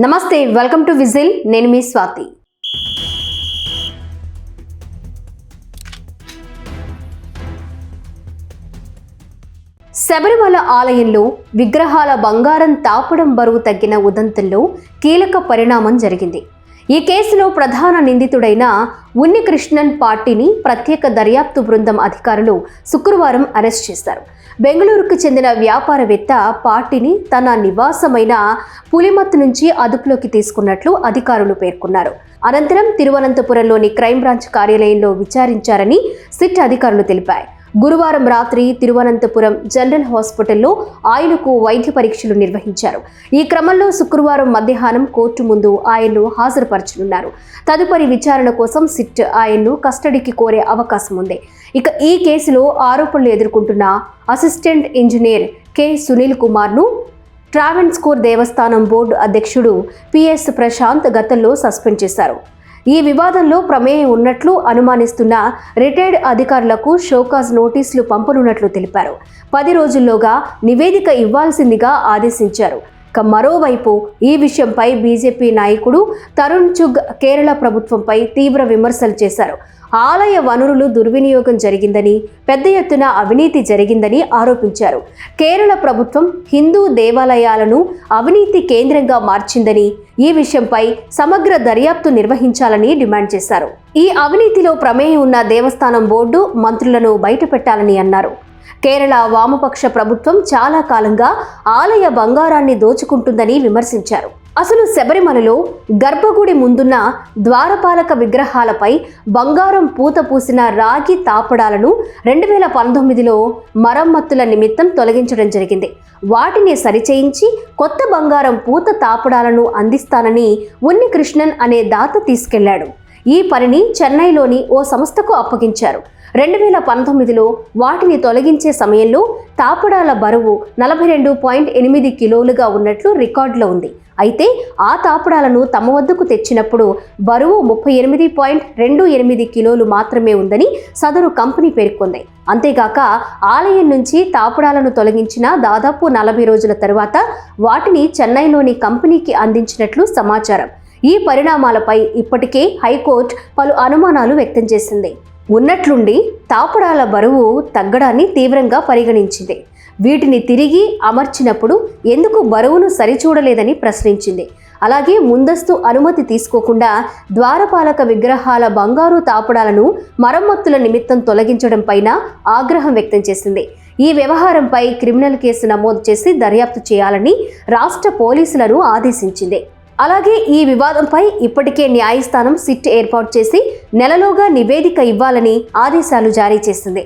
నమస్తే, welcome to whistle. నేను మీ స్వాతి. శబరిమల ఆలయంలో విగ్రహాల బంగారం తాపడం బరువు తగ్గిన ఉదంతంలో కీలక పరిణామం జరిగింది. ఈ కేసులో ప్రధాన నిందితుడైన ఉన్నికృష్ణన్ పార్టీని ప్రత్యేక దర్యాప్తు బృందం అధికారులు శుక్రవారం అరెస్ట్ చేశారు. బెంగళూరుకు చెందిన వ్యాపారవేత్త పార్టీని తన నివాసమైన పులిమత్ నుంచి అదుపులోకి తీసుకున్నట్లు అధికారులు పేర్కొన్నారు. అనంతరం తిరువనంతపురంలోని క్రైమ్ బ్రాంచ్ కార్యాలయంలో విచారించారని సిట్ అధికారులు తెలిపారు. గురువారం రాత్రి తిరువనంతపురం జనరల్ హాస్పిటల్లో ఆయనకు వైద్య పరీక్షలు నిర్వహించారు. ఈ క్రమంలో శుక్రవారం మధ్యాహ్నం కోర్టు ముందు ఆయన్ను హాజరుపరచనున్నారు. తదుపరి విచారణ కోసం సిట్ ఆయన్ను కస్టడీకి కోరే అవకాశం ఉంది. ఇక ఈ కేసులో ఆరోపణలు ఎదుర్కొంటున్న అసిస్టెంట్ ఇంజనీర్ కె సునీల్ కుమార్ను ట్రావెన్కోర్ దేవస్థానం బోర్డు అధ్యక్షుడు పిఎస్ ప్రశాంత్ గతంలో సస్పెండ్ చేశారు. ఈ వివాదంలో ప్రమేయం ఉన్నట్లు అనుమానిస్తున్న రిటైర్డ్ అధికారులకు షోకాజ్ నోటీసులు పంపనున్నట్లు తెలిపారు. 10 రోజుల్లోగా నివేదిక ఇవ్వాల్సిందిగా ఆదేశించారు. మరోవైపు ఈ విషయంపై బీజేపీ నాయకుడు తరుణ్ చుగ్ కేరళ ప్రభుత్వంపై తీవ్ర విమర్శలు చేశారు. ఆలయ వనరులు దుర్వినియోగం జరిగిందని, పెద్ద ఎత్తున అవినీతి జరిగిందని ఆరోపించారు. కేరళ ప్రభుత్వం హిందూ దేవాలయాలను అవినీతి కేంద్రంగా మార్చిందని, ఈ విషయంపై సమగ్ర దర్యాప్తు నిర్వహించాలని డిమాండ్ చేశారు. ఈ అవినీతిలో ప్రమేయం ఉన్న దేవస్థానం బోర్డు మంత్రులను బయటపెట్టాలని అన్నారు. కేరళ వామపక్ష ప్రభుత్వం చాలా కాలంగా ఆలయ బంగారాన్ని దోచుకుంటుందని విమర్శించారు. అసలు శబరిమలలో గర్భగుడి ముందున్న ద్వారపాలక విగ్రహాలపై బంగారం పూత పూసిన రాగి తాపడాలను 2019లో మరమ్మతుల నిమిత్తం తొలగించడం జరిగింది. వాటిని సరిచేయించి కొత్త బంగారం పూత తాపడాలను అందిస్తానని ఉన్నికృష్ణన్ అనే దాత తీసుకెళ్లాడు. ఈ పనిని చెన్నైలోని ఓ సంస్థకు అప్పగించారు. 2019లో వాటిని తొలగించే సమయంలో తాపడాల బరువు 42.8 కిలోలుగా ఉన్నట్లు రికార్డులో ఉంది. అయితే ఆ తాపడాలను తమ వద్దకు తెచ్చినప్పుడు బరువు 38.28 కిలోలు మాత్రమే ఉందని సదరు కంపెనీ పేర్కొంది. అంతేగాక ఆలయం నుంచి తాపడాలను తొలగించిన దాదాపు 40 రోజుల తరువాత వాటిని చెన్నైలోని కంపెనీకి అందించినట్లు సమాచారం. ఈ పరిణామాలపై ఇప్పటికే హైకోర్టు పలు అనుమానాలు వ్యక్తం చేసింది. ఉన్నట్లుండి తాపడాల బరువు తగ్గడాన్ని తీవ్రంగా పరిగణించింది. వీటిని తిరిగి అమర్చినప్పుడు ఎందుకు బరువును సరిచూడలేదని ప్రశ్నించింది. అలాగే ముందస్తు అనుమతి తీసుకోకుండా ద్వారపాలక విగ్రహాల బంగారు తాపడాలను మరమ్మతుల నిమిత్తం తొలగించడం పైన ఆగ్రహం వ్యక్తం చేసింది. ఈ వ్యవహారంపై క్రిమినల్ కేసు నమోదు చేసి దర్యాప్తు చేయాలని రాష్ట్ర పోలీసులను ఆదేశించింది. అలాగే ఈ వివాదంపై ఇప్పటికే న్యాయస్థానం సిట్ ఏర్పాటు చేసి నెలలోగా నివేదిక ఇవ్వాలని ఆదేశాలు జారీ చేసింది.